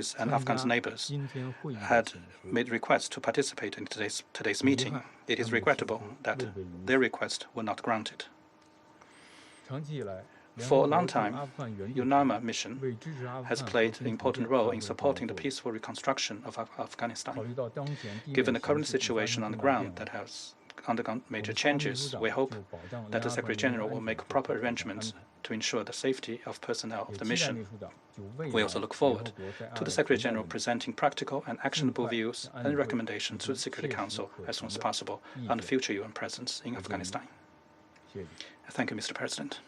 countries and Afghan's neighbors had made requests to participate in today's meeting. It is regrettable that their request were not granted. For a long time, UNAMA mission has played an important role in supporting the peaceful reconstruction of Afghanistan. Given the current situation on the ground that has undergone major changes. We hope that the Secretary General will make proper arrangements to ensure the safety of personnel of the mission. We also look forward to the Secretary General presenting practical and actionable views and recommendations to the Security Council as soon as possible on the future UN presence in Afghanistan. Thank you, Mr. President.